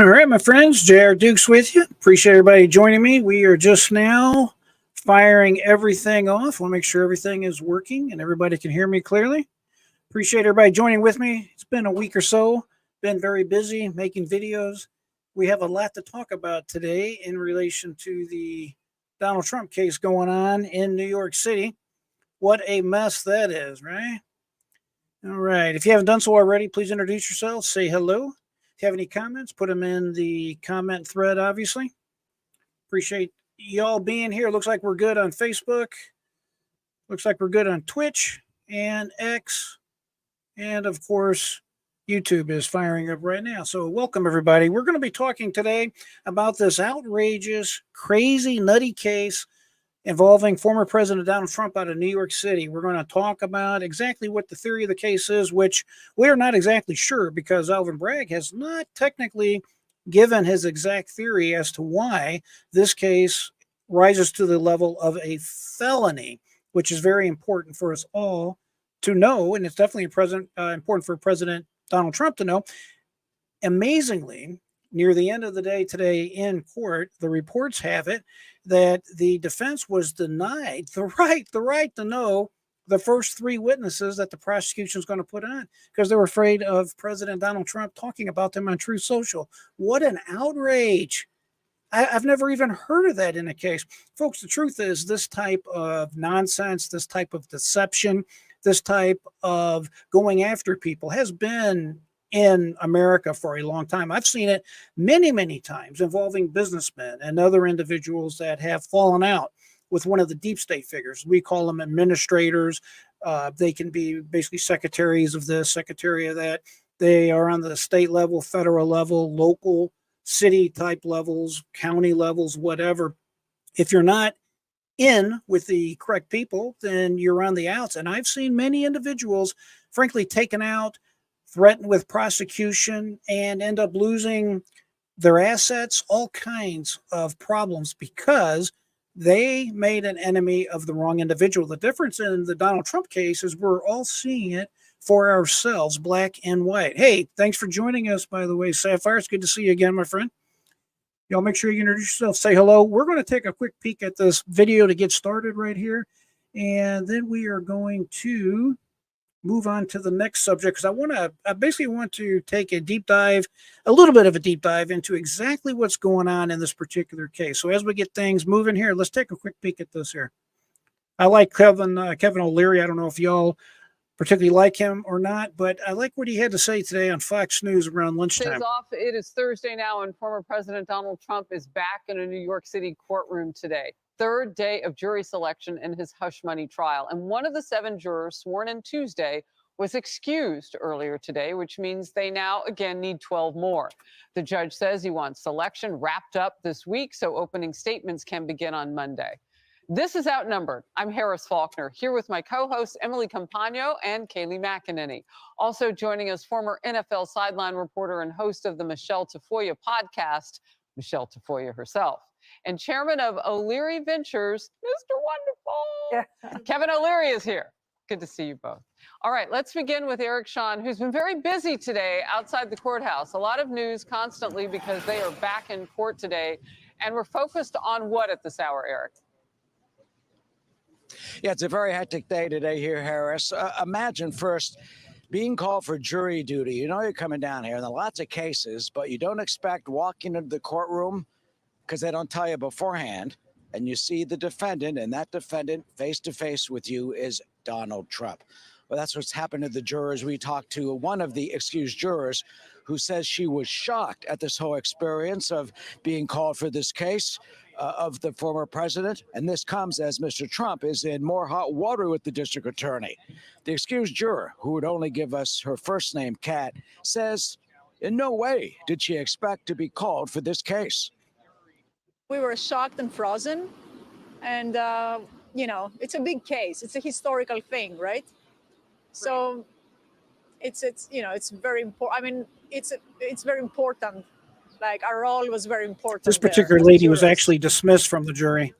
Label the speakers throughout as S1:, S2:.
S1: All right, my friends, J.R. Dukes with you. Appreciate everybody joining me. We are just now firing everything off. Want to make sure everything is working and everybody can hear me clearly. Appreciate everybody joining with me. It's been a week or so. Been very busy making videos. We have a lot to talk about today in relation to the Donald Trump case going on in New York City. What a mess that is, right? All right. If you haven't done so already, please introduce yourself. Say hello. If you have any comments, put them in the comment thread, obviously. Appreciate y'all being here. Looks like we're good on Facebook. Looks like we're good on Twitch and X. And, of course, YouTube is firing up right now. So welcome, everybody. We're going to be talking today about this outrageous, crazy, nutty case involving former President Donald Trump out of New York City. We're going to talk about exactly what the theory of the case is, which we're not exactly sure because Alvin Bragg has not technically given his exact theory as to why this case rises to the level of a felony, which is very important for us all to know, and it's definitely important for President Donald Trump to know. Amazingly, near the end of the day today in court, the reports have it that the defense was denied the right to know the first three witnesses that the prosecution is going to put on because they were afraid of President Donald Trump talking about them on Truth Social. What an outrage. I've never even heard of that in a case. Folks, the truth is this type of nonsense, this type of deception, this type of going after people has been in America for a long time. I've seen it many, many times involving businessmen and other individuals that have fallen out with one of the deep state figures. We call them administrators. They can be basically secretaries of this, secretary of that. They are on the state level, federal level, local, city type levels, county levels, whatever. If you're not in with the correct people, then you're on the outs. And I've seen many individuals, frankly, taken out, threatened with prosecution, and end up losing their assets, all kinds of problems because they made an enemy of the wrong individual. The difference in the Donald Trump case is we're all seeing it for ourselves, black and white. Hey, thanks for joining us, by the way, Sapphire. It's good to see you again, my friend. Y'all make sure you introduce yourself, say hello. We're going to take a quick peek at this video to get started right here, and then we are going to move on to the next subject because I basically want to take a deep dive, a little bit of a deep dive into exactly what's going on in this particular case. So as we get things moving here, let's take a quick peek at this here. I like Kevin O'Leary. I don't know if y'all particularly like him or not, but I like what he had to say today on Fox News around lunchtime.
S2: It is Thursday now, and former President Donald Trump is back in a New York City courtroom today. Third day of jury selection in his hush money trial. And one of the 7 jurors sworn in Tuesday was excused earlier today, which means they now again need 12 more. The judge says he wants selection wrapped up this week so opening statements can begin on Monday. This is Outnumbered. I'm Harris Faulkner, here with my co-hosts Emily Campagno and Kayleigh McEnany. Also joining us, former NFL sideline reporter and host of the Michelle Tafoya podcast, Michelle Tafoya herself, and chairman of O'Leary Ventures, Mr. Wonderful. Kevin O'Leary is here. Good to see you both. All right, let's begin with Eric Shawn, who's been very busy today outside the courthouse. A lot of news constantly because they are back in court today. And we're focused on what at this hour, Eric?
S3: Yeah, it's a very hectic day today here, Harris. Imagine first being called for jury duty. You know you're coming down here, and there are lots of cases, but you don't expect walking into the courtroom because they don't tell you beforehand, and you see the defendant, and that defendant face-to-face with you is Donald Trump. Well, that's what's happened to the jurors. We talked to one of the excused jurors who says she was shocked at this whole experience of being called for this case of the former president. And this comes as Mr. Trump is in more hot water with the district attorney. The excused juror, who would only give us her first name, Kat, says in no way did she expect to be called for this case.
S4: We were shocked and frozen. And, you know, it's a big case. It's a historical thing, right? So it's you know, it's very important. I mean, it's very important. Like, our role was very important.
S1: This particular lady was actually dismissed from the jury.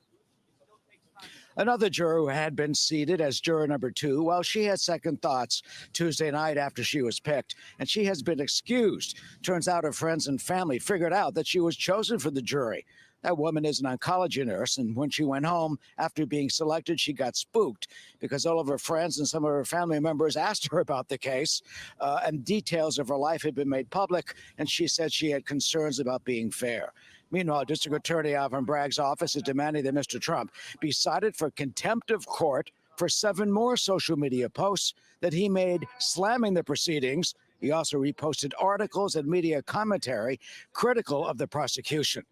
S3: Another juror who had been seated as juror number 2, well, she had second thoughts Tuesday night after she was picked, and she has been excused. Turns out her friends and family figured out that she was chosen for the jury. That woman is an oncology nurse, and when she went home after being selected, she got spooked because all of her friends and some of her family members asked her about the case, and details of her life had been made public, and she said she had concerns about being fair. Meanwhile, District Attorney Alvin Bragg's office is demanding that Mr. Trump be cited for contempt of court for 7 more social media posts that he made slamming the proceedings. He also reposted articles and media commentary critical of the prosecution.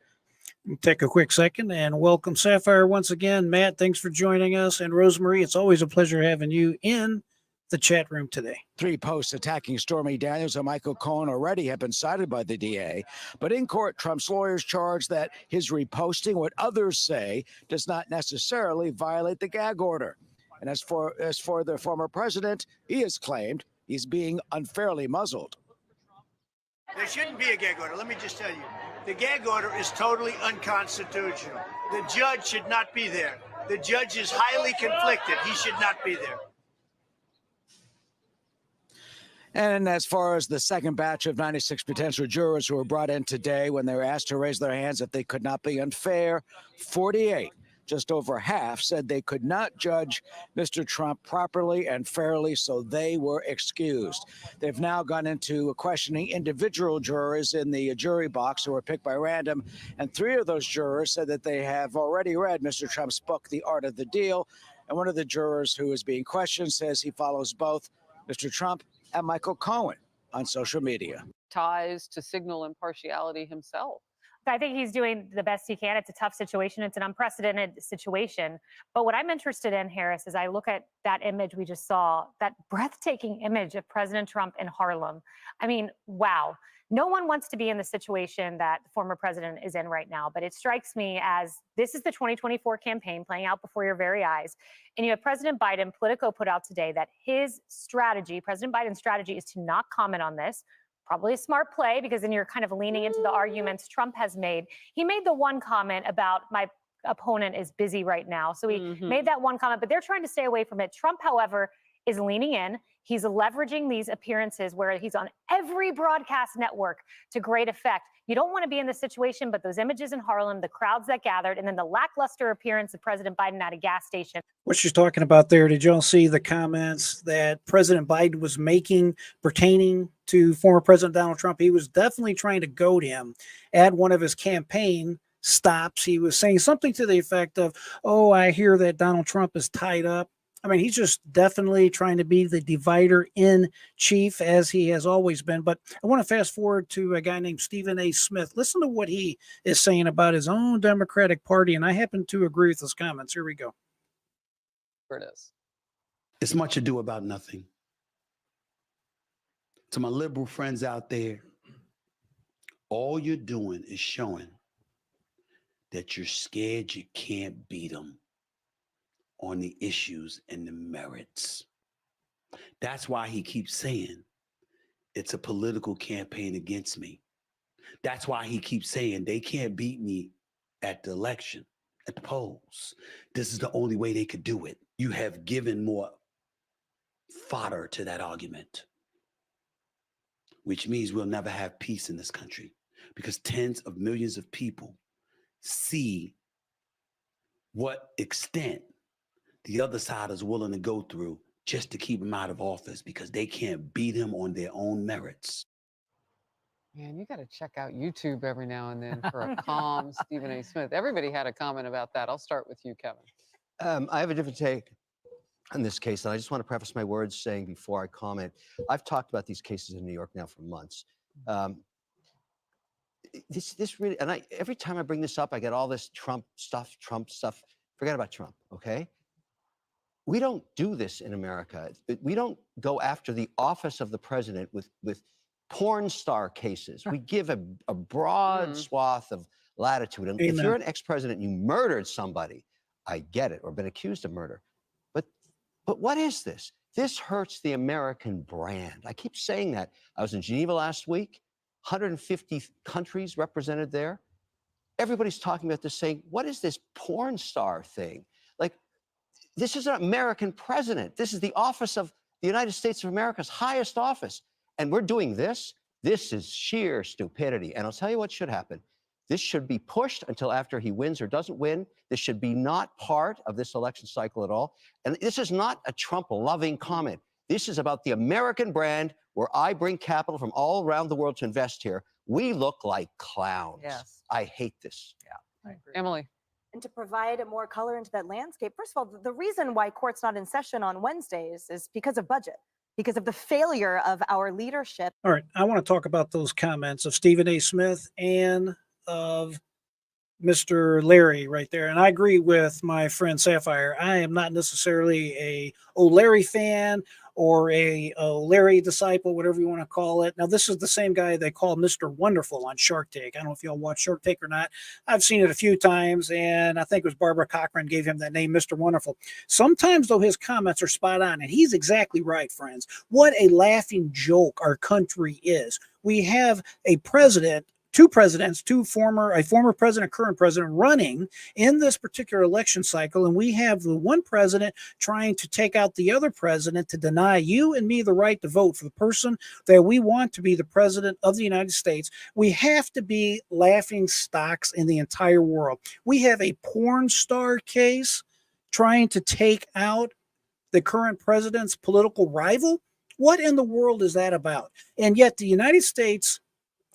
S1: Take a quick second and welcome Sapphire once again. Matt, thanks for joining us. And Rosemary, it's always a pleasure having you in the chat room today.
S3: 3 posts attacking Stormy Daniels and Michael Cohen already have been cited by the DA. But in court, Trump's lawyers charge that his reposting what others say does not necessarily violate the gag order. And as for the former president, he has claimed he's being unfairly muzzled.
S5: There shouldn't be a gag order. Let me just tell you, the gag order is totally unconstitutional. The judge should not be there. The judge is highly conflicted. He should not be there.
S3: And as far as the second batch of 96 potential jurors who were brought in today when they were asked to raise their hands if they could not be unfair, 48, just over half, said they could not judge Mr. Trump properly and fairly, so they were excused. They've now gone into questioning individual jurors in the jury box who were picked by random, and 3 of those jurors said that they have already read Mr. Trump's book, The Art of the Deal, and one of the jurors who is being questioned says he follows both Mr. Trump and Michael Cohen on social media.
S2: Ties to signal impartiality himself.
S6: I think he's doing the best he can. It's a tough situation. It's an unprecedented situation. But what I'm interested in, Harris, is I look at that image we just saw, that breathtaking image of President Trump in Harlem. I mean, wow. No one wants to be in the situation that the former president is in right now, but it strikes me as this is the 2024 campaign playing out before your very eyes. And you have President Biden. Politico put out today that his strategy, President Biden's strategy, is to not comment on this. Probably a smart play because then you're kind of leaning into the arguments Trump has made. He made the one comment about my opponent is busy right now. So he made that one comment, but they're trying to stay away from it. Trump, however, is leaning in. He's leveraging these appearances where he's on every broadcast network to great effect. You don't want to be in this situation, but those images in Harlem, the crowds that gathered, and then the lackluster appearance of President Biden at a gas station.
S1: What she's talking about there, did y'all see the comments that President Biden was making pertaining to former President Donald Trump? He was definitely trying to goad him at one of his campaign stops. He was saying something to the effect of, oh, I hear that Donald Trump is tied up. I mean, he's just definitely trying to be the divider in chief, as he has always been. But I want to fast forward to a guy named Stephen A. Smith. Listen to what he is saying about his own Democratic Party, and I happen to agree with his comments. Here we go.
S2: Here it is.
S7: It's much ado about nothing. To my liberal friends out there, all you're doing is showing that you're scared you can't beat them on the issues and the merits. That's why he keeps saying it's a political campaign against me. That's why he keeps saying they can't beat me at the election, at the polls. This is the only way they could do it. You have given more fodder to that argument, which means we'll never have peace in this country because tens of millions of people see what extent the other side is willing to go through just to keep him out of office because they can't beat him on their own merits.
S2: Man, you got to check out YouTube every now and then for a calm Stephen A. Smith. Everybody had a comment about that. I'll start with you, Kevin.
S8: I have a different take on this case, and I just want to preface my words saying before I comment, I've talked about these cases in New York now for months. This really, and every time I bring this up, I get all this Trump stuff. Forget about Trump, okay? We don't do this in America. We don't go after the office of the president with porn star cases. We give a broad swath of latitude. And if you're an ex-president and you murdered somebody, I get it, or been accused of murder. But what is this? This hurts the American brand. I keep saying that. I was in Geneva last week, 150 countries represented there. Everybody's talking about this, saying, what is this porn star thing? Like, This is an American president. This is the office of the United States of America's highest office. And we're doing this. This is sheer stupidity. And I'll tell you what should happen. This should be pushed until after he wins or doesn't win. This should be not part of this election cycle at all. And this is not a Trump-loving comment. This is about the American brand where I bring capital from all around the world to invest here. We look like clowns.
S2: Yes.
S8: I hate this.
S2: Yeah, I agree. Emily.
S9: And to provide more color into that landscape, first of all, the reason why court's not in session on Wednesdays is because of budget, because of the failure of our leadership.
S1: All right. I want to talk about those comments of Stephen A. Smith and of Mr. Larry right there. And I agree with my friend Sapphire. I am not necessarily a O'Larry fan or a Larry disciple, whatever you want to call it. Now, this is the same guy they call Mr. Wonderful on Shark Tank. I don't know if y'all watch Shark Tank or not. I've seen it a few times, and I think it was Barbara Cochran gave him that name, Mr. Wonderful. Sometimes, though, his comments are spot on, and he's exactly right, friends. What a laughing joke our country is. We have a president, two presidents, a former president, current president running in this particular election cycle. And we have the one president trying to take out the other president to deny you and me the right to vote for the person that we want to be the president of the United States. We have to be laughing stocks in the entire world. We have a porn star case trying to take out the current president's political rival. What in the world is that about? And yet the United States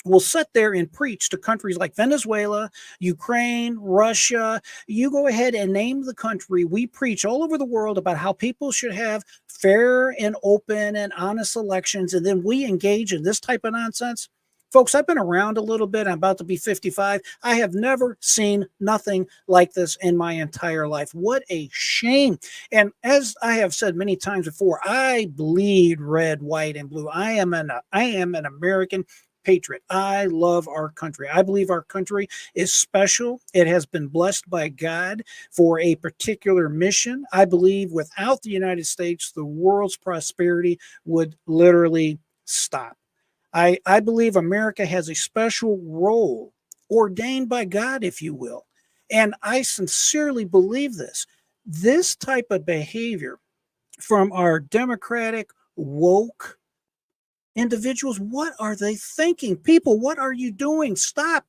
S1: will sit there and preach to countries like Venezuela, Ukraine, Russia. You go ahead and name the country. We preach all over the world about how people should have fair and open and honest elections. And then we engage in this type of nonsense. Folks, I've been around a little bit. I'm about to be 55. I have never seen nothing like this in my entire life. What a shame. And as I have said many times before, I bleed red, white, and blue. I am an American patriot. I love our country. I believe our country is special. It has been blessed by God for a particular mission. I believe without the United States, the world's prosperity would literally stop. I believe America has a special role ordained by God, if you will. And I sincerely believe this. This type of behavior from our democratic, woke individuals, what are they thinking? People, what are you doing? Stop.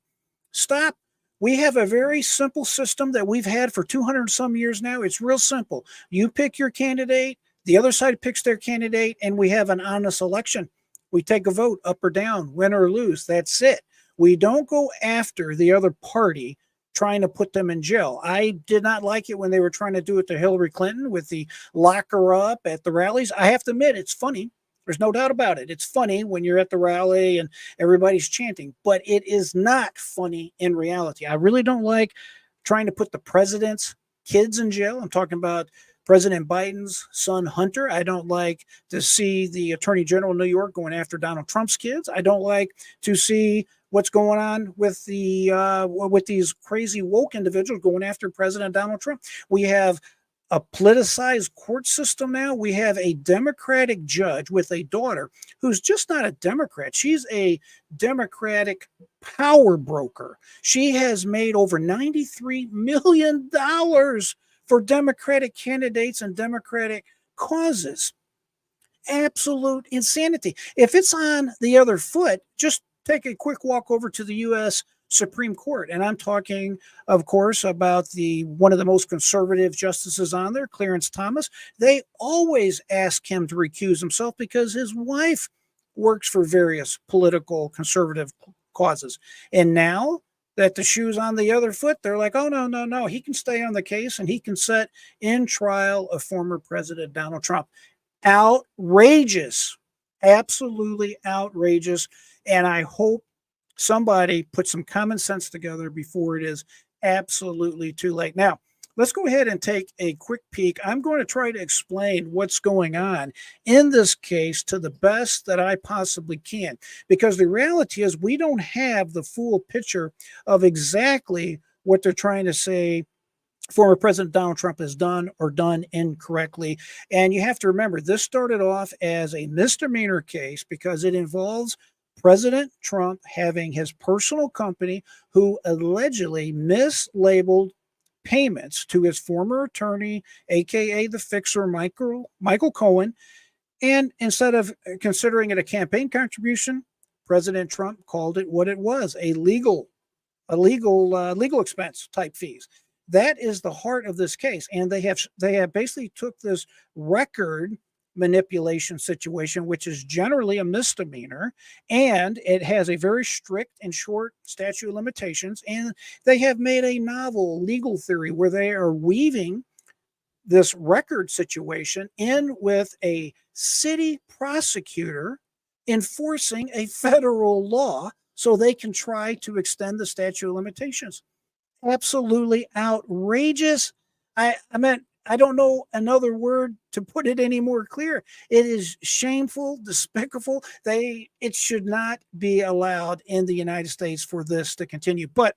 S1: Stop. We have a very simple system that we've had for 200 some years now. It's real simple. You pick your candidate, the other side picks their candidate, and we have an honest election. We take a vote up or down, win or lose. That's it. We don't go after the other party trying to put them in jail. I did not like it when they were trying to do it to Hillary Clinton with the lock her up at the rallies. I have to admit, it's funny. There's no doubt about it. It's funny when you're at the rally and everybody's chanting, but it is not funny in reality. I really don't like trying to put the president's kids in jail. I'm talking about President Biden's son, Hunter. I don't like to see the Attorney General of New York going after Donald Trump's kids. I don't like to see what's going on with these crazy woke individuals going after President Donald Trump. We have a politicized court system now. We have a Democratic judge with a daughter who's just not a Democrat. She's a Democratic power broker. She has made over $93 million for Democratic candidates and Democratic causes. Absolute insanity. If it's on the other foot, just take a quick walk over to the U.S. Supreme Court. And I'm talking, of course, about one of the most conservative justices on there, Clarence Thomas. They always ask him to recuse himself because his wife works for various political conservative causes. And now that the shoe's on the other foot, they're like, oh, no. He can stay on the case and he can set in trial of former President Donald Trump. Outrageous. Absolutely outrageous. And I hope somebody put some common sense together before it is absolutely too late. Now, let's go ahead and take a quick peek. I'm going to try to explain what's going on in this case to the best that I possibly can, because the reality is we don't have the full picture of exactly what they're trying to say former President Donald Trump has done or done incorrectly. And you have to remember, this started off as a misdemeanor case because it involves President Trump having his personal company who allegedly mislabeled payments to his former attorney, aka the fixer Michael Cohen. And instead of considering it a campaign contribution, President Trump called it what it was, a legal expense type fees. That is the heart of this case. And they have basically took this record manipulation situation, which is generally a misdemeanor, and it has a very strict and short statute of limitations. And they have made a novel legal theory where they are weaving this record situation in with a city prosecutor enforcing a federal law so they can try to extend the statute of limitations. Absolutely outrageous. I mean, I don't know another word to put it any more clear. It is shameful, despicable. It should not be allowed in the United States for this to continue. But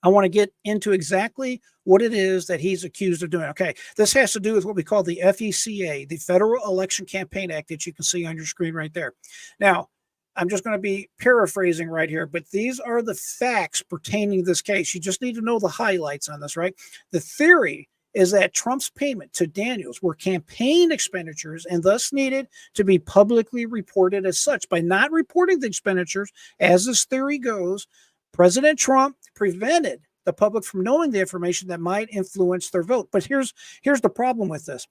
S1: I want to get into exactly what it is that he's accused of doing. Okay, this has to do with what we call the FECA, the Federal Election Campaign Act, that you can see on your screen right there. Now, I'm just going to be paraphrasing right here, but these are the facts pertaining to this case. You just need to know the highlights on this, right? The theory is that Trump's payment to Daniels were campaign expenditures and thus needed to be publicly reported as such. By not reporting the expenditures, as this theory goes, President Trump prevented the public from knowing the information that might influence their vote. But here's the problem with this.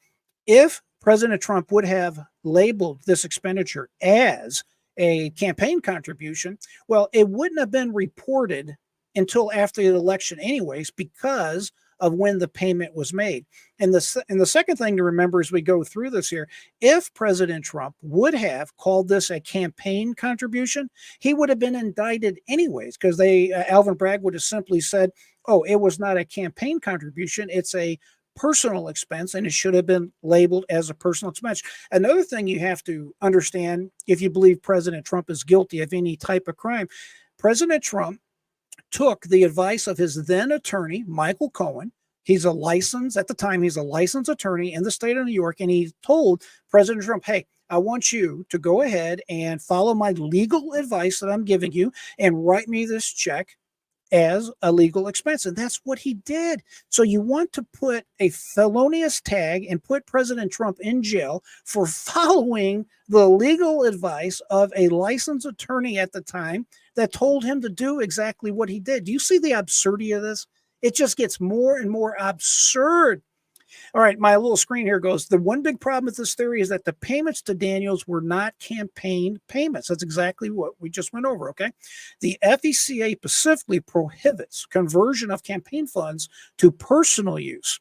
S1: If President Trump would have labeled this expenditure as a campaign contribution, well, it wouldn't have been reported until after the election anyways, because of when the payment was made. And the second thing to remember as we go through this here, if President Trump would have called this a campaign contribution, he would have been indicted anyways, because Alvin Bragg would have simply said, oh, it was not a campaign contribution, it's a personal expense, and it should have been labeled as a personal expense. Another thing you have to understand, if you believe President Trump is guilty of any type of crime, President Trump took the advice of his then attorney, Michael Cohen. At the time, he's a licensed attorney in the state of New York, and he told President Trump, hey, I want you to go ahead and follow my legal advice that I'm giving you and write me this check as a legal expense. And that's what he did. So you want to put a felonious tag and put President Trump in jail for following the legal advice of a licensed attorney at the time that told him to do exactly what he did. Do you see the absurdity of this? It just gets more and more absurd. All right, my little screen here goes, the one big problem with this theory is that the payments to Daniels were not campaign payments. That's exactly what we just went over, okay? The FECA specifically prohibits conversion of campaign funds to personal use.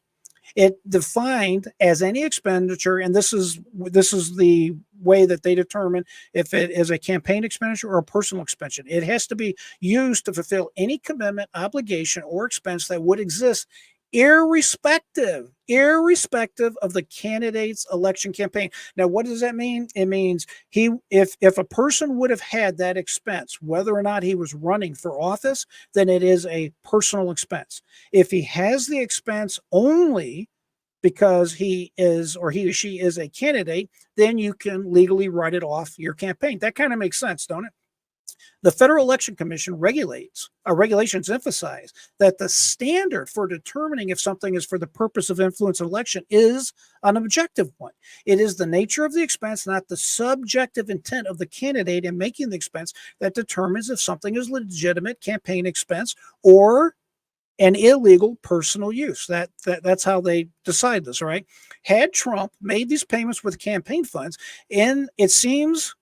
S1: It defined as any expenditure, and this is the way that they determine if it is a campaign expenditure or a personal expenditure. It has to be used to fulfill any commitment, obligation, or expense that would exist irrespective of the candidate's election campaign. Now, what does that mean? It means if a person would have had that expense, whether or not he was running for office, then it is a personal expense. If he has the expense only because he or she is a candidate, then you can legally write it off your campaign. That kind of makes sense, don't it? The Federal Election Commission regulations emphasize that the standard for determining if something is for the purpose of influence an election is an objective one. It is the nature of the expense, not the subjective intent of the candidate in making the expense, that determines if something is legitimate campaign expense or an illegal personal use. That's how they decide this, all right? Had Trump made these payments with campaign funds, and it seems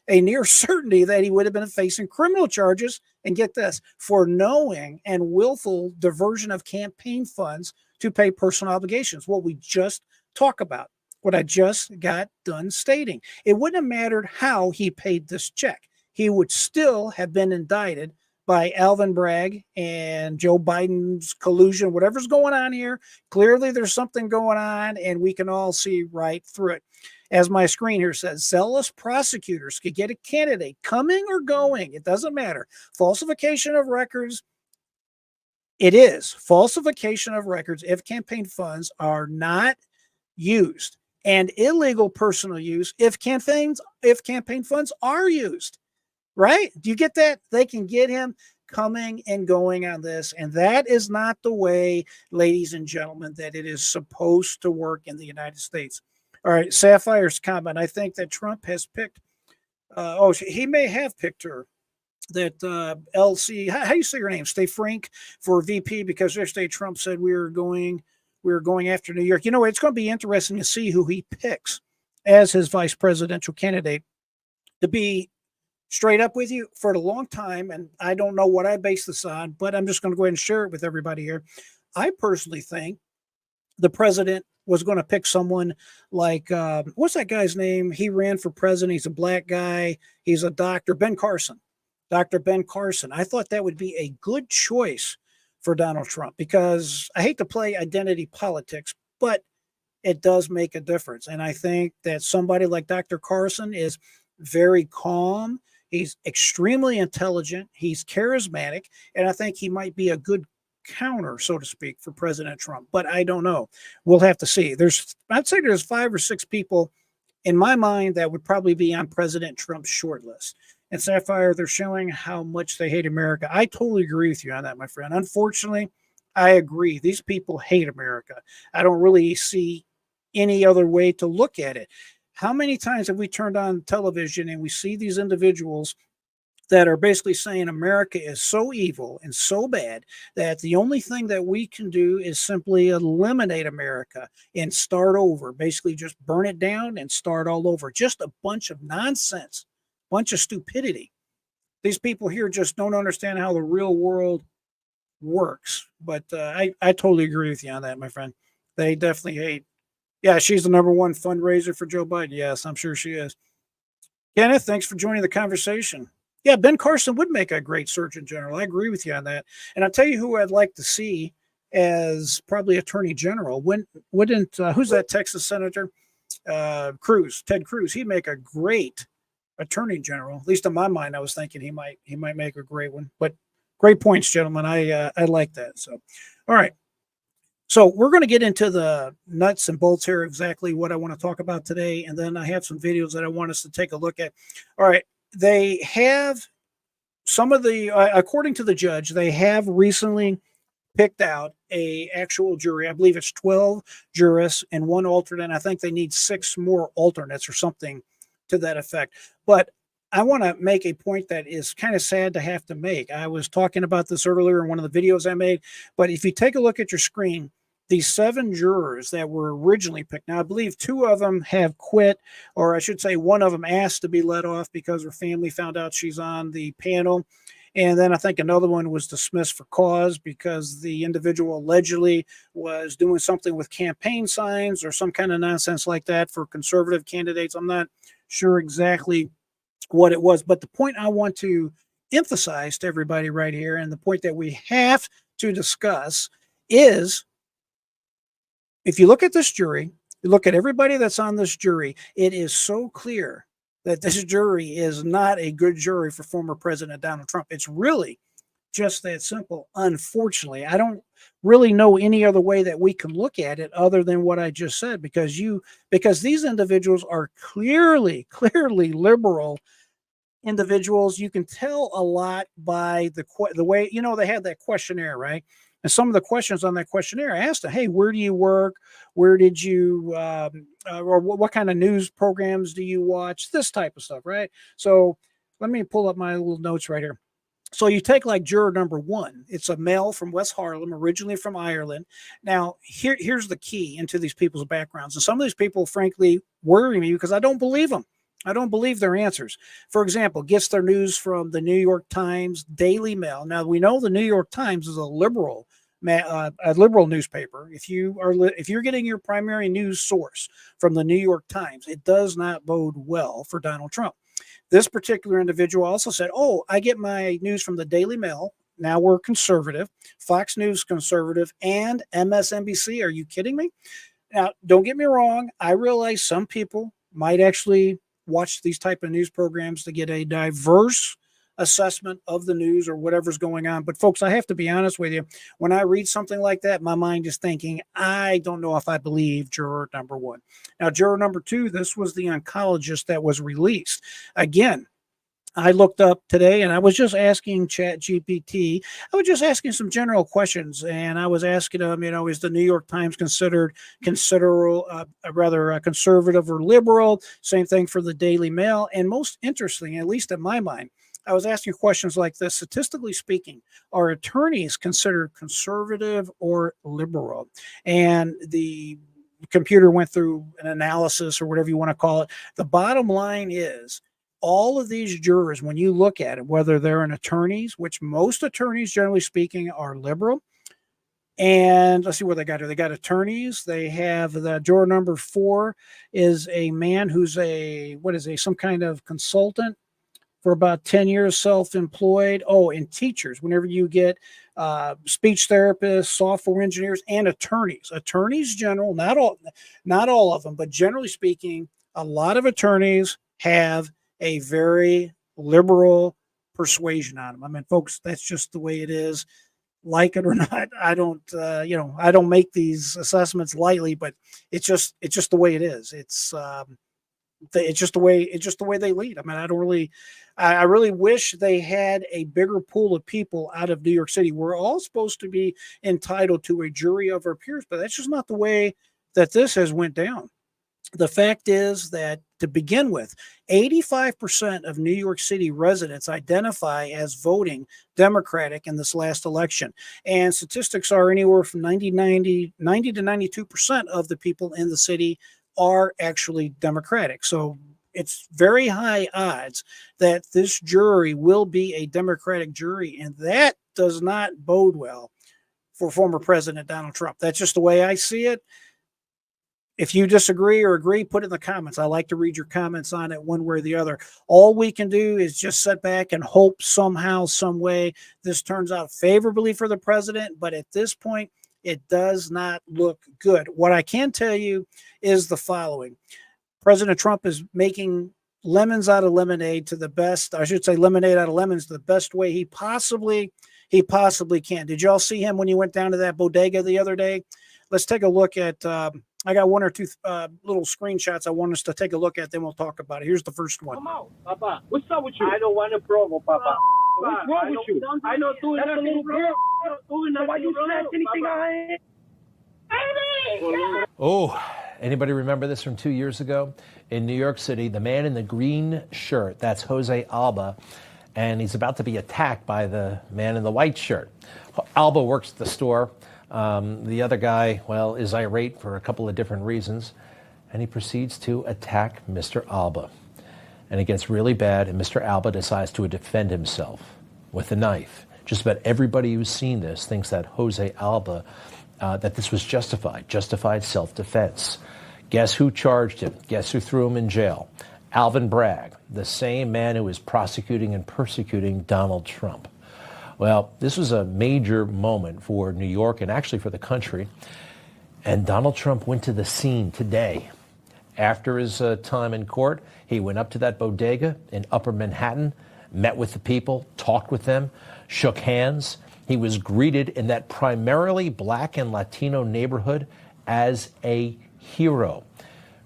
S1: a near certainty that he would have been facing criminal charges, and get this, for knowing and willful diversion of campaign funds to pay personal obligations. What we just talked about, what I just got done stating. It wouldn't have mattered how he paid this check. He would still have been indicted by Alvin Bragg and Joe Biden's collusion, whatever's going on here. Clearly there's something going on, and we can all see right through it. As my screen here says, zealous prosecutors could get a candidate coming or going. It doesn't matter. Falsification of records. It is falsification of records if campaign funds are not used, and illegal personal use if campaign funds are used. Right? Do you get that? They can get him coming and going on this. And that is not the way, ladies and gentlemen, that it is supposed to work in the United States. All right, Sapphire's comment. I think that Trump has picked, he may have picked her, that LC, how do you say her name? Stay Frank for VP, because yesterday Trump said we were going after New York. You know, it's going to be interesting to see who he picks as his vice presidential candidate. To be straight up with you, for a long time, and I don't know what I base this on, but I'm just going to go ahead and share it with everybody here. I personally think the president was going to pick someone like, what's that guy's name? He ran for president. He's a black guy. He's a doctor, Ben Carson. Dr. Ben Carson. I thought that would be a good choice for Donald Trump, because I hate to play identity politics, but it does make a difference. And I think that somebody like Dr. Carson is very calm. He's extremely intelligent. He's charismatic. And I think he might be a good counter, so to speak, for President Trump. But I don't know. We'll have to see. I'd say there's 5 or 6 people in my mind that would probably be on President Trump's short list. And Sapphire, they're showing how much they hate America. I totally agree with you on that, my friend. Unfortunately, I agree. These people hate America. I don't really see any other way to look at it. How many times have we turned on television and we see these individuals that are basically saying America is so evil and so bad that the only thing that we can do is simply eliminate America and start over, basically just burn it down and start all over. Just a bunch of nonsense, bunch of stupidity. These people here just don't understand how the real world works. But I totally agree with you on that, my friend. They definitely hate. Yeah, she's the #1 fundraiser for Joe Biden. Yes, I'm sure she is. Kenneth, thanks for joining the conversation. Yeah, Ben Carson would make a great Surgeon General. I agree with you on that. And I'll tell you who I'd like to see as probably Attorney General. Who's that Texas Senator? Cruz, Ted Cruz. He'd make a great Attorney General. At least in my mind, I was thinking he might make a great one. But great points, gentlemen. I like that. So, all right. So we're going to get into the nuts and bolts here, exactly what I want to talk about today. And then I have some videos that I want us to take a look at. All right. They have some of the, according to the judge, they have recently picked out a actual jury. I believe it's 12 jurists and 1 alternate. I think they need 6 more alternates or something to that effect. But I want to make a point that is kind of sad to have to make. I was talking about this earlier in one of the videos I made, but if you take a look at your screen, these 7 jurors that were originally picked, now I believe 2 of them have quit, or I should say 1 of them asked to be let off because her family found out she's on the panel. And then I think another one was dismissed for cause because the individual allegedly was doing something with campaign signs or some kind of nonsense like that for conservative candidates. I'm not sure exactly what it was, but the point I want to emphasize to everybody right here, and the point that we have to discuss, is if you look at this jury, you look at everybody that's on this jury, it is so clear that this jury is not a good jury for former President Donald Trump. It's really just that simple. Unfortunately, I don't really know any other way that we can look at it other than what I just said, because these individuals are clearly liberal individuals. You can tell a lot by the way, they had that questionnaire, right? And some of the questions on that questionnaire asked them, hey, where do you work? Where did you, or what kind of news programs do you watch? This type of stuff, right? So let me pull up my little notes right here. So you take like juror #1. It's a male from West Harlem, originally from Ireland. Now, here's the key into these people's backgrounds. And some of these people, frankly, worry me because I don't believe them. I don't believe their answers. For example, gets their news from the New York Times, Daily Mail. Now, we know the New York Times is a liberal newspaper. If you're getting your primary news source from the New York Times, it does not bode well for Donald Trump. This particular individual also said, oh, I get my news from the Daily Mail. Now we're conservative, Fox News conservative, and MSNBC. Are you kidding me? Now, don't get me wrong. I realize some people might actually watch these type of news programs to get a diverse assessment of the news or whatever's going on. But folks, I have to be honest with you. When I read something like that, my mind is thinking, I don't know if I believe juror #1. Now, juror #2, this was the oncologist that was released. Again, I looked up today and I was just asking ChatGPT. I was just asking some general questions, and I was asking them, is the New York Times considered rather conservative or liberal? Same thing for the Daily Mail. And most interesting, at least in my mind, I was asking questions like this. Statistically speaking, are attorneys considered conservative or liberal? And the computer went through an analysis or whatever you want to call it. The bottom line is, all of these jurors, when you look at it, whether they're in attorneys, which most attorneys, generally speaking, are liberal. And let's see what they got here. They got attorneys. They have the juror number 4 is a man who's some kind of consultant for about 10 years, self-employed. Oh, and teachers. Whenever you get speech therapists, software engineers, and attorneys general, not all of them, but generally speaking, a lot of attorneys have a very liberal persuasion on them. I mean, folks, that's just the way it is. Like it or not, I don't make these assessments lightly, but it's just the way it is. It's just the way they lead. I mean, I really wish they had a bigger pool of people out of New York City. We're all supposed to be entitled to a jury of our peers, but that's just not the way that this has went down. The fact is that, to begin with, 85% of New York City residents identify as voting Democratic in this last election. And statistics are anywhere from 90 to 92% of the people in the city are actually Democratic. So it's very high odds that this jury will be a Democratic jury, and that does not bode well for former President Donald Trump. That's just the way I see it. If you disagree or agree, put it in the comments. I like to read your comments on it one way or the other. All we can do is just sit back and hope somehow, some way, this turns out favorably for the president. But at this point, it does not look good. What I can tell you is the following. President Trump is making lemons out of lemonade to the best, I should say lemonade out of lemons, the best way he possibly can. Did y'all see him when he went down to that bodega the other day? Let's take a look at, I got one or two little screenshots I want us to take a look at, then we'll talk about it. Here's the first one.
S10: Come on, Papa. What's up with you? I don't want to provoke, Papa. What's wrong with you? I know that's a little girl. So why you snatch anything on it?
S11: Oh, anybody remember this from 2 years ago? In New York City, the man in the green shirt, that's Jose Alba, and he's about to be attacked by the man in the white shirt. Alba works at the store. The other guy, well, is irate for a couple of different reasons, and he proceeds to attack Mr. Alba. And it gets really bad, and Mr. Alba decides to defend himself with a knife. Just about everybody who's seen this thinks that Jose Alba, that this was justified self-defense. Guess who charged him? Guess who threw him in jail? Alvin Bragg, the same man who is prosecuting and persecuting Donald Trump. Well, this was a major moment for New York and actually for the country. And Donald Trump went to the scene today. After his time in court, he went up to that bodega in Upper Manhattan, met with the people, talked with them, shook hands. He was greeted in that primarily black and Latino neighborhood as a hero.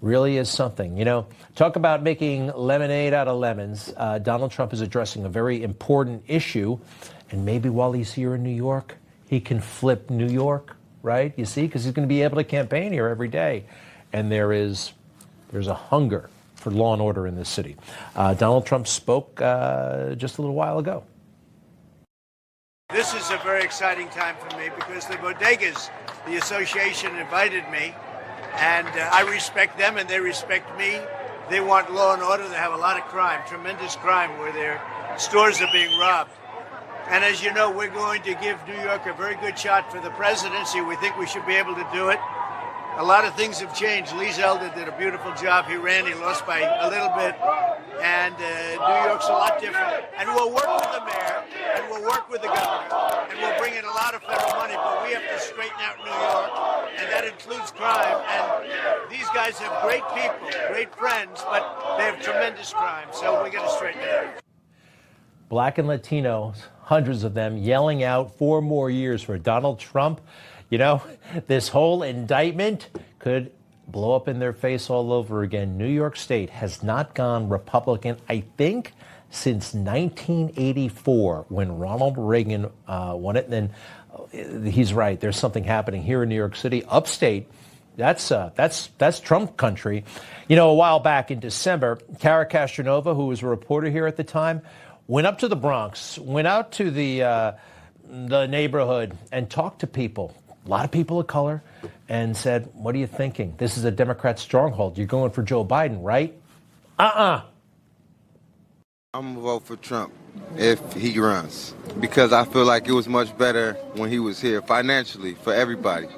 S11: Really is something. You know, talk about making lemonade out of lemons. Donald Trump is addressing a very important issue. And maybe while he's here in New York, he can flip New York, right? You see, because he's going to be able to campaign here every day. And there's a hunger for law and order in this city. Donald Trump spoke just a little while ago.
S5: This is a very exciting time for me because the bodegas, the association invited me, and I respect them and they respect me. They want law and order. They have a lot of crime, tremendous crime, where their stores are being robbed. And as you know, we're going to give New York a very good shot for the presidency. We think we should be able to do it. A lot of things have changed. Lee Zeldin did a beautiful job. He ran, he lost by a little bit. And New York's a lot different. And we'll work with the mayor, and we'll work with the governor, and we'll bring in a lot of federal money, but we have to straighten out New York, and that includes crime. And these guys have great people, great friends, but they have tremendous crime, so we got to straighten it out.
S11: Black and Latinos, hundreds of them, yelling out 4 more years for Donald Trump. You know, this whole indictment could blow up in their face all over again. New York State has not gone Republican, I think, since 1984 when Ronald Reagan won it. And then he's right. There's something happening here in New York City, upstate. That's Trump country. You know, a while back in December, Cara Castronova, who was a reporter here at the time, went up to the Bronx, went out to the neighborhood and talked to people, a lot of people of color, and said, what are you thinking? This is a Democrat stronghold. You're going for Joe Biden, right? I'm
S12: going to vote for Trump if he runs, because I feel like it was much better when he was here financially for everybody.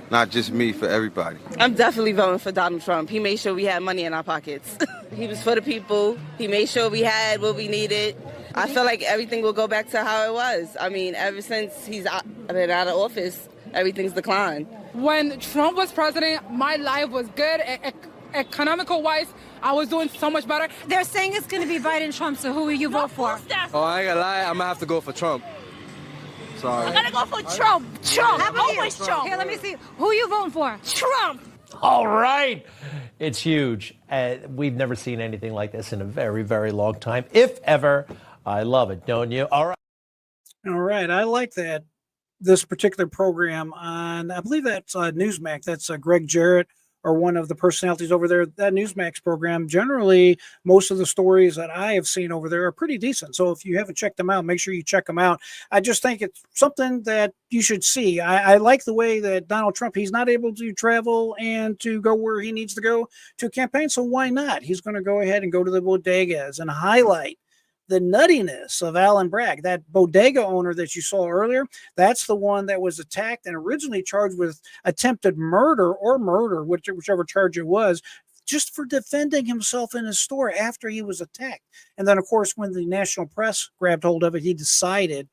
S12: Not just me, for everybody.
S13: I'm definitely voting for Donald Trump. He made sure we had money in our pockets. He was for the people. He made sure we had what we needed. I feel like everything will go back to how it was. I mean, ever since he's been out of office, everything's declined.
S14: When Trump was president, my life was good. Economical-wise, I was doing so much better.
S15: They're saying it's going to be Biden-Trump, so who will you vote for?
S12: Oh, I ain't gonna lie, I'm gonna have to go for Trump. Sorry.
S15: I'm going to go for Trump. Trump. Always Trump. Here, let me see. Who are you voting for? Trump.
S11: All right. It's huge. We've never seen anything like this in a very, very long time, if ever. I love it, don't you? All right.
S1: All right. I like that. This particular program on, I believe that's Newsmax. That's Greg Jarrett, or one of the personalities over there. That Newsmax program, generally, most of the stories that I have seen over there are pretty decent. So if you haven't checked them out, make sure you check them out. I just think it's something that you should see. I like the way that Donald Trump, he's not able to travel and to go where he needs to go to campaign. So why not? He's going to go ahead and go to the bodegas and highlight the nuttiness of Alan Bragg, that bodega owner that you saw earlier. That's the one that was attacked and originally charged with attempted murder or murder, whichever charge it was, just for defending himself in his store after he was attacked. And then, of course, when the national press grabbed hold of it, he decided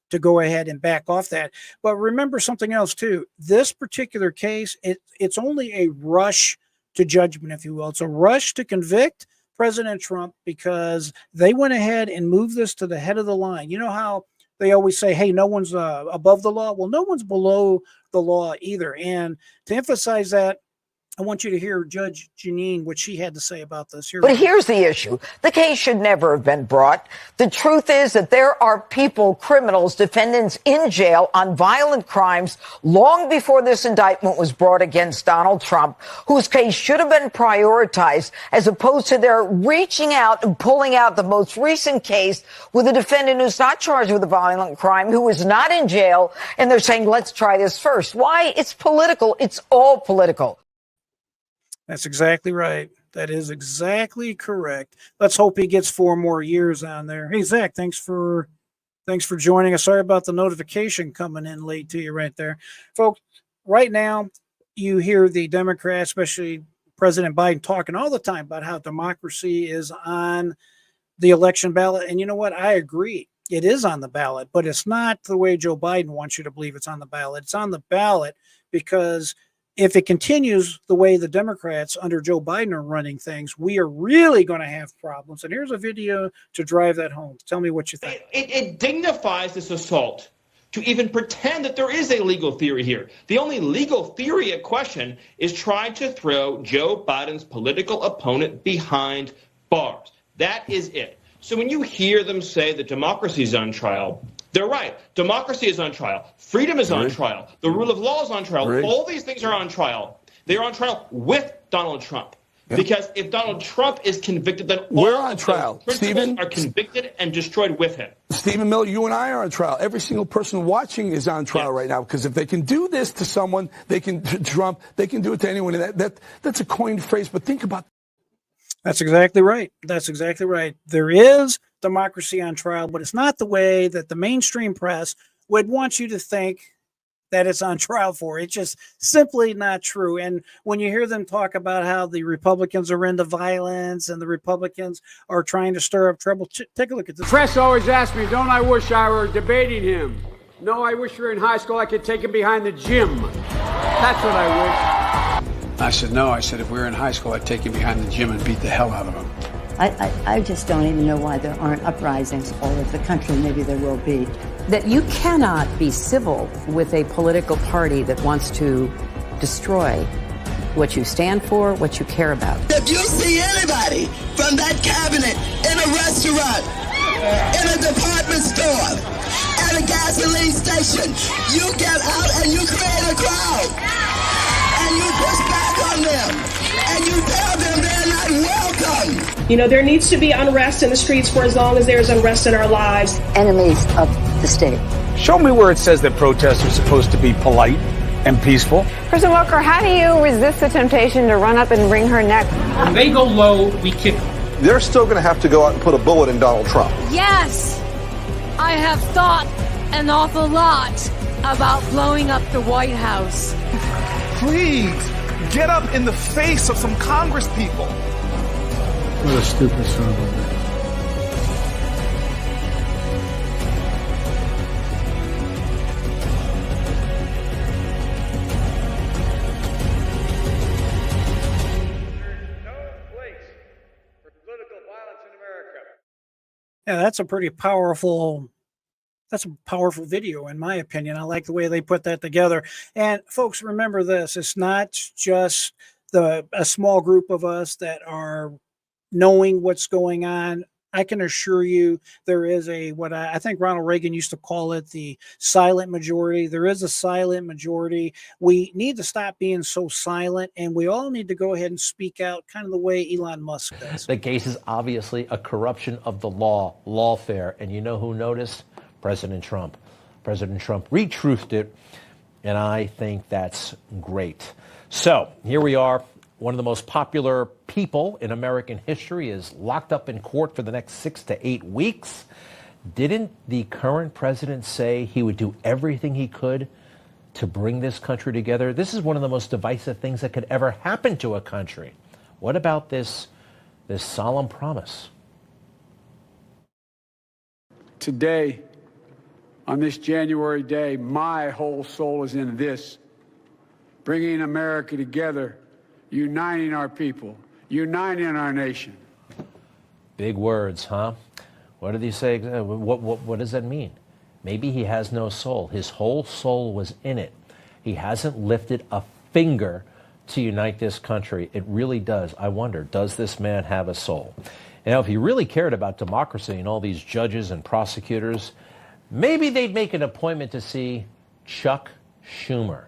S1: to go ahead and back off that. But remember something else, too. This particular case, it's only a rush to judgment, if you will. It's a rush to convict President Trump because they went ahead and moved this to the head of the line. You know how they always say, hey, no one's above the law? Well, no one's below the law either. And to emphasize that, I want you to hear Judge Janine, what she had to say about this.
S16: But here's the issue. The case should never have been brought. The truth is that there are people, criminals, defendants in jail on violent crimes long before this indictment was brought against Donald Trump, whose case should have been prioritized, as opposed to their reaching out and pulling out the most recent case with a defendant who's not charged with a violent crime, who is not in jail, and they're saying, let's try this first. Why? It's political. It's all political.
S1: That's exactly right. That is exactly correct. Let's hope he gets 4 more years on there. Hey, Zach, thanks for joining us. Sorry about the notification coming in late to you right there. Folks, right now you hear the Democrats, especially President Biden, talking all the time about how democracy is on the election ballot. And you know what? I agree. It is on the ballot, but it's not the way Joe Biden wants you to believe it's on the ballot. It's on the ballot because if it continues the way the Democrats under Joe Biden are running things, we are really going to have problems. And here's a video to drive that home. Tell me what you think.
S17: It dignifies this assault to even pretend that there is a legal theory here. The only legal theory at question is trying to throw Joe Biden's political opponent behind bars. That is it. So when you hear them say that democracy is on trial, they're right. Democracy is on trial. Freedom is on trial. The rule of law is on trial. All these things are on trial. They are on trial with Donald Trump. Because if Donald Trump is convicted, then
S18: we're
S17: all
S18: on trial.
S17: Stephen are convicted and destroyed with him.
S18: Stephen Miller, you and I are on trial. Every single person watching is on trial right now, because if they can do this to someone, they can to Trump, they can do it to anyone. And that's a coined phrase, but think about.
S1: That's exactly right. That's exactly right. There is democracy on trial, but it's not the way that the mainstream press would want you to think that it's on trial for. It's just simply not true. And when you hear them talk about how the Republicans are into violence and the Republicans are trying to stir up trouble, take a look at this.
S19: Press always asks me, don't I wish I were debating him? No, I wish we were in high school. I could take him behind the gym. That's what I wish.
S20: I said, no. I said, if we were in high school, I'd take him behind the gym and beat the hell out of him.
S21: I just don't even know why there aren't uprisings all over the country. Maybe there will be. That you cannot be civil with a political party that wants to destroy what you stand for, what you care about.
S22: If you see anybody from that cabinet in a restaurant
S4: in a department store, at a gasoline station. You get out and you create a crowd. And you push back on them. And you tell them they're not welcome.
S22: You know, there needs to be unrest in the streets for as long as there's unrest in our lives.
S21: Enemies of the state.
S23: Show me where it says that protests are supposed to be polite and peaceful.
S24: President Walker, how do you resist the temptation to run up and wring her neck?
S25: When they go low, we kick them.
S26: They're still going to have to go out and put a bullet in Donald Trump.
S15: Yes, I have thought an awful lot about blowing up the White House.
S27: Please, get up in the face of some Congress people.
S19: What a stupid son of a bitch.
S1: Yeah, that's a powerful video, in my opinion. I like the way they put that together. And folks, remember this, it's not just a small group of us that are knowing what's going on. I can assure you there is what I think Ronald Reagan used to call it, the silent majority. There is a silent majority. We need to stop being so silent, and we all need to go ahead and speak out kind of the way Elon Musk does.
S11: The case is obviously a corruption of the law, lawfare. And you know who noticed? President Trump. President Trump retruthed it, and I think that's great. So here we are. One of the most popular people in American history is locked up in court for the next 6 to 8 weeks. Didn't the current president say he would do everything he could to bring this country together? This is one of the most divisive things that could ever happen to a country. What about this solemn promise?
S19: Today, on this January day, my whole soul is in this, bringing America together, uniting our people, uniting our nation.
S11: Big words, huh? What did he say? What does that mean? Maybe he has no soul. His whole soul was in it. He hasn't lifted a finger to unite this country. It really does. I wonder, does this man have a soul? You know, if he really cared about democracy and all these judges and prosecutors, maybe they'd make an appointment to see Chuck Schumer.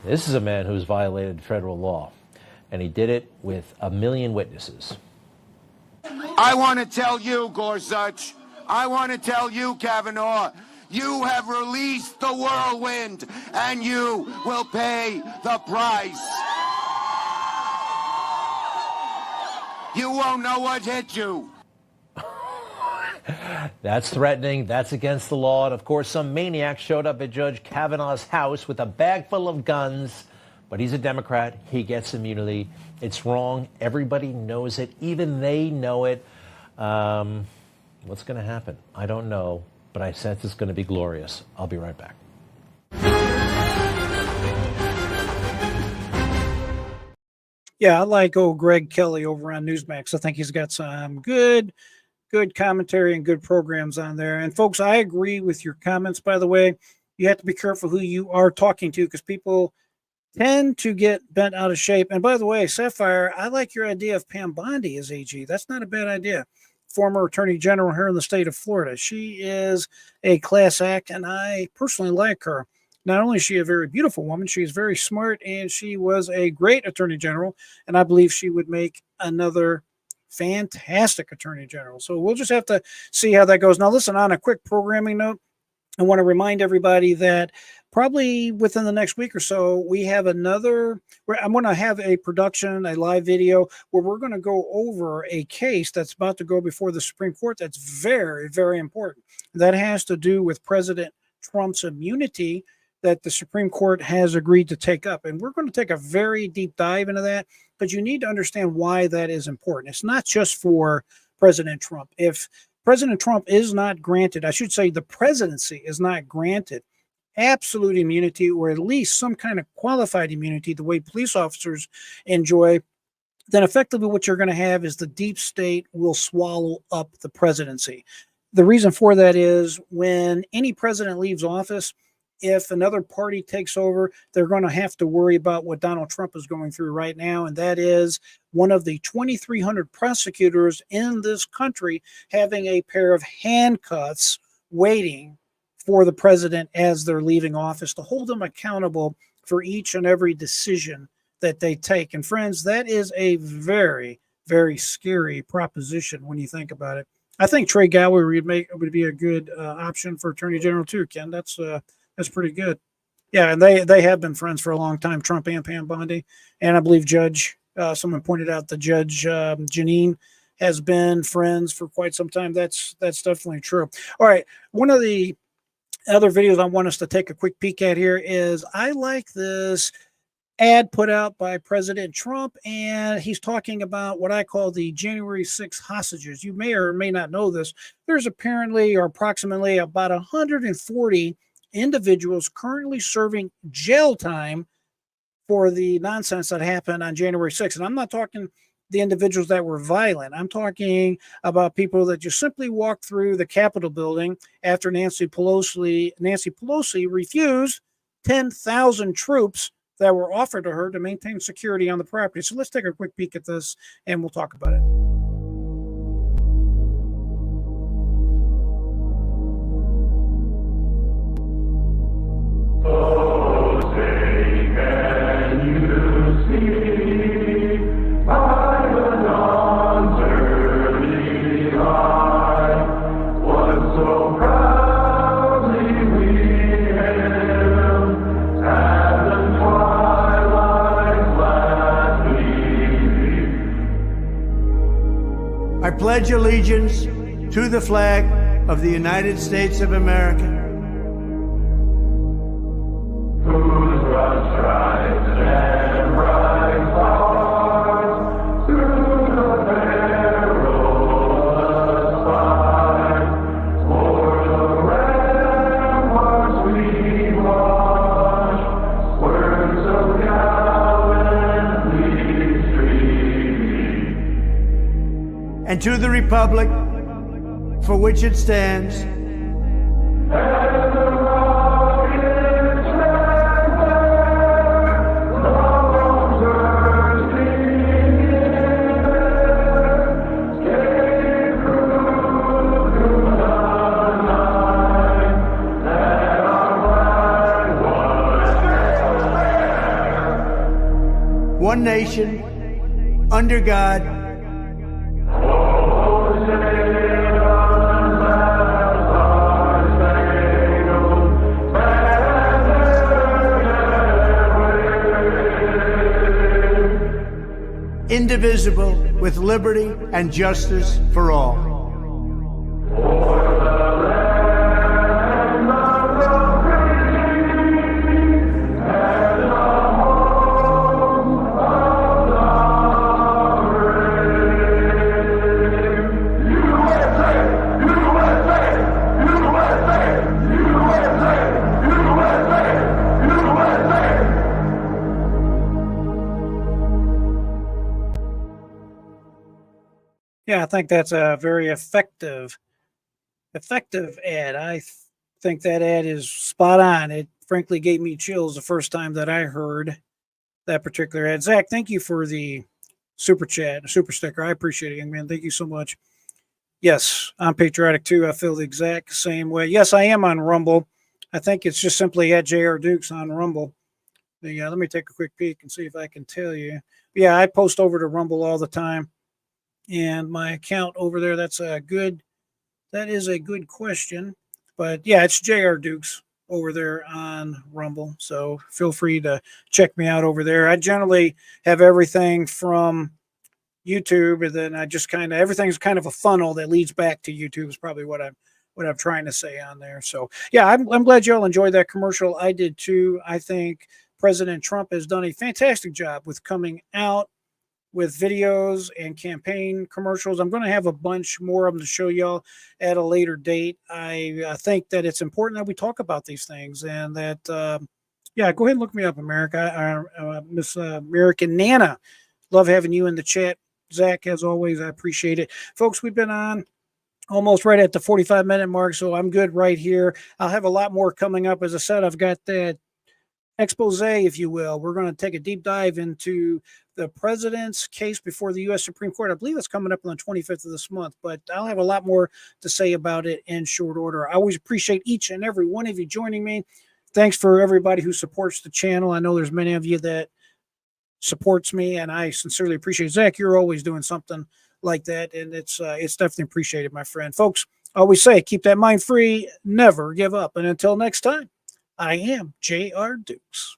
S11: This is a man who's violated federal law, and he did it with 1 million witnesses.
S28: I want to tell you, Gorsuch, I want to tell you, Kavanaugh, you have released the whirlwind, and you will pay the price. You won't know what hit you.
S11: That's threatening. That's against the law. And, of course, some maniac showed up at Judge Kavanaugh's house with a bag full of guns. But he's a Democrat. He gets immunity. It's wrong. Everybody knows it. Even they know it. What's going to happen? I don't know. But I sense it's going to be glorious. I'll be right back.
S1: Yeah, I like Greg Kelly over on Newsmax. I think he's got some good commentary and good programs on there. And folks, I agree with your comments, by the way. You have to be careful who you are talking to, because people tend to get bent out of shape. And by the way, Sapphire, I like your idea of Pam Bondi as AG. That's not a bad idea. Former Attorney General here in the state of Florida. She is a class act, and I personally like her. Not only is she a very beautiful woman, she is very smart, and she was a great Attorney General, and I believe she would make another fantastic Attorney General. So we'll just have to see how that goes. Now, listen, on a quick programming note, I want to remind everybody that probably within the next week or so, we have I'm going to have a production, a live video, where we're going to go over a case that's about to go before the Supreme Court that's very, very important. That has to do with President Trump's immunity that the Supreme Court has agreed to take up. And we're going to take a very deep dive into that, but you need to understand why that is important. It's not just for President Trump. If President Trump is not granted, I should say the presidency is not granted absolute immunity, or at least some kind of qualified immunity, the way police officers enjoy, then effectively what you're going to have is the deep state will swallow up the presidency. The reason for that is when any president leaves office, if another party takes over, they're going to have to worry about what Donald Trump is going through right now. And that is one of the 2,300 prosecutors in this country having a pair of handcuffs waiting for the president as they're leaving office to hold them accountable for each and every decision that they take. And friends, that is a very, very scary proposition when you think about it. I think Trey Gowrie would be a good option for Attorney General too, Ken. That's pretty good. Yeah, and they have been friends for a long time, Trump and Pam Bondi. And I believe someone pointed out the Judge Janine has been friends for quite some time. That's definitely true. All right, one of the other videos I want us to take a quick peek at here is I like this ad put out by President Trump, and he's talking about what I call the January 6th hostages. You may or may not know this. There's apparently or approximately about 140 individuals currently serving jail time for the nonsense that happened on January 6th. And I'm not talking the individuals that were violent. I'm talking about people that just simply walked through the Capitol building after Nancy Pelosi refused 10,000 troops that were offered to her to maintain security on the property. So let's take a quick peek at this and we'll talk about it.
S2: I pledge allegiance to the flag of the United States of America. Whose broad stripes and bright stars through the perilous fight, o'er the ramparts we watch, words so gallantly stream. And to the republic for which it stands, one nation, under God, indivisible, with liberty and justice for all.
S1: Yeah, I think that's a very effective ad. I think that ad is spot on. It frankly gave me chills the first time that I heard that particular ad. Zach, thank you for the super chat, super sticker. I appreciate it, young man. Thank you so much. Yes, I'm patriotic too. I feel the exact same way. Yes, I am on Rumble. I think it's just simply at JR Dukes on Rumble. Yeah, let me take a quick peek and see if I can tell you. Yeah, I post over to Rumble all the time. And my account over there, that is a good question. But yeah, it's JR Dukes over there on Rumble. So feel free to check me out over there. I generally have everything from YouTube, and then I just everything's kind of a funnel that leads back to YouTube is probably what I'm trying to say on there. So yeah, I'm glad y'all enjoyed that commercial. I did too. I think President Trump has done a fantastic job with coming out with videos and campaign commercials. I'm going to have a bunch more of them to show y'all at a later date. I think that it's important that we talk about these things, and that, yeah, go ahead and look me up, America. Miss American Nana. Love having you in the chat. Zach, as always, I appreciate it. Folks, we've been on almost right at the 45-minute mark, so I'm good right here. I'll have a lot more coming up. As I said, I've got that expose, if you will. We're going to take a deep dive into the president's case before the U.S. Supreme Court. I believe it's coming up on the 25th of this month, but I'll have a lot more to say about it in short order. I always appreciate each and every one of you joining me. Thanks for everybody who supports the channel. I know there's many of you that supports me, and I sincerely appreciate it. Zach, you're always doing something like that, and it's definitely appreciated, my friend. Folks, I always say, keep that mind free, never give up. And until next time, I am J.R. Dukes.